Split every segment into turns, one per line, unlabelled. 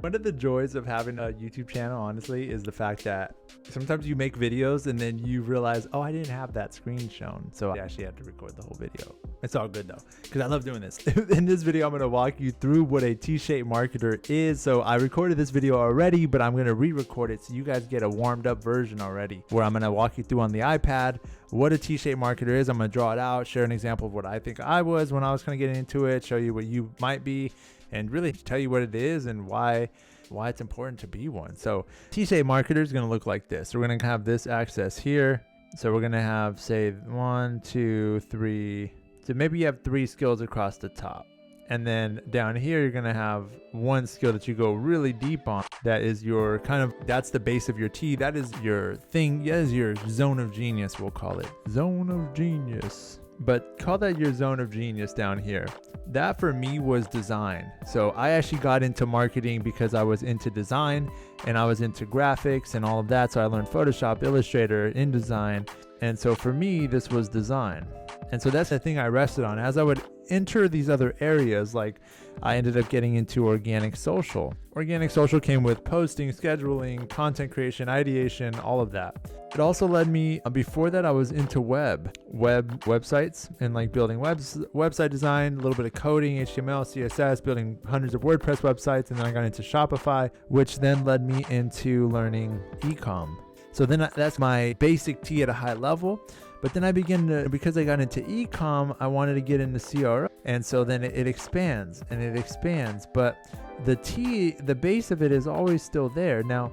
One of the joys of having a YouTube channel, honestly, is the fact that sometimes you make videos and then you realize, oh, I didn't have that screen shown. So I actually had to record the whole video. It's all good though, because I love doing this. In this video, I'm going to walk you through what a T-shaped marketer is. So I recorded this video already, but I'm going to re-record it so you guys get a warmed up version already, where I'm going to walk you through on the iPad what a T-shaped marketer is. I'm going to draw it out, share an example of what I think I was when I was kind of getting into it, show you what you might be, and really tell you what it is and why it's important to be one. So T-shaped marketer is going to look like this. So we're going to have this axis here. So we're going to have, say, 1, 2, 3. So maybe you have 3 skills across the top. And then down here, you're going to have one skill that you go really deep on. That is your that's the base of your T. That is your thing. That is your zone of genius, we'll call it. Zone of genius. But call that your zone of genius down here. That for me was design. So I actually got into marketing because I was into design and I was into graphics and all of that. So I learned Photoshop, Illustrator, InDesign. And so for me, this was design. And so that's the thing I rested on. As I would enter these other areas, like I ended up getting into organic social. Organic social came with posting, scheduling, content creation, ideation, all of that. It also led me, before that I was into websites and like building website design, a little bit of coding, HTML, CSS, building hundreds of WordPress websites. And then I got into Shopify, which then led me into learning e-com. So then that's my basic T at a high level. But then I because I got into e-com, I wanted to get into CRO. And so then it expands and it expands. But the T, the base of it is always still there. Now,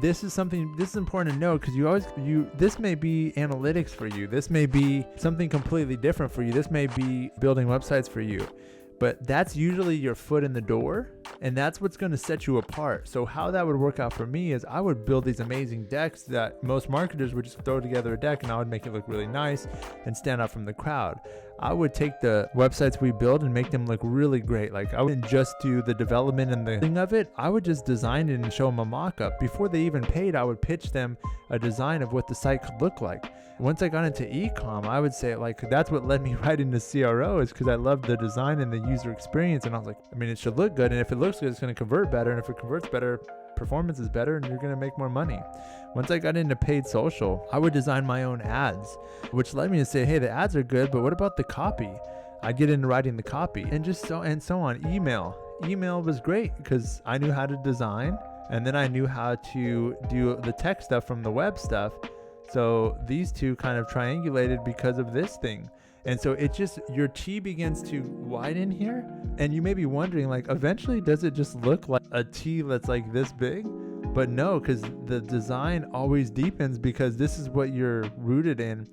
this is important to know, because this may be analytics for you. This may be something completely different for you. This may be building websites for you. But that's usually your foot in the door, and that's what's going to set you apart. So how that would work out for me is I would build these amazing decks that most marketers would just throw together a deck and I would make it look really nice and stand out from the crowd. I would take the websites we build and make them look really great. Like I wouldn't just do the development and the thing of it. I would just design it and show them a mock-up. Before they even paid, I would pitch them a design of what the site could look like. Once I got into e-com, I would say like that's what led me right into CRO, is because I loved the design and the user experience. And I was like, I mean, it should look good. And if it looks good, it's going to convert better. And if it converts better, performance is better and you're going to make more money. Once I got into paid social, I would design my own ads, which led me to say, hey, the ads are good, but what about the copy? I get into writing the copy and so on. Email was great because I knew how to design, and then I knew how to do the tech stuff from the web stuff. So these two kind of triangulated because of this thing. And so it just, your T begins to widen here. And you may be wondering, like, eventually does it just look like a T that's like this big? But no, because the design always deepens, because this is what you're rooted in.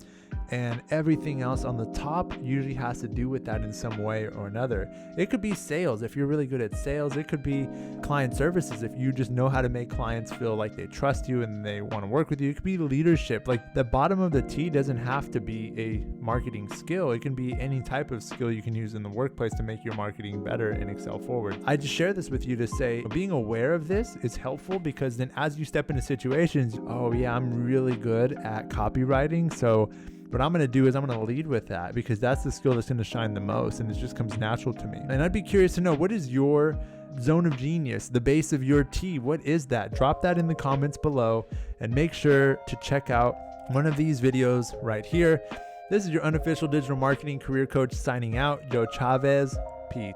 And everything else on the top usually has to do with that in some way or another. It could be sales if you're really good at sales. It could be client services if you just know how to make clients feel like they trust you and they want to work with you. It could be leadership. Like the bottom of the T doesn't have to be a marketing skill. It can be any type of skill you can use in the workplace to make your marketing better and excel forward. I just share this with you to say being aware of this is helpful, because then as you step into situations, oh yeah, I'm really good at copywriting. So what I'm going to do is I'm going to lead with that, because that's the skill that's going to shine the most, and it just comes natural to me. And I'd be curious to know, what is your zone of genius, the base of your T? What is that? Drop that in the comments below, and make sure to check out one of these videos right here. This is your unofficial digital marketing career coach signing out, Joe Chavez. Peace.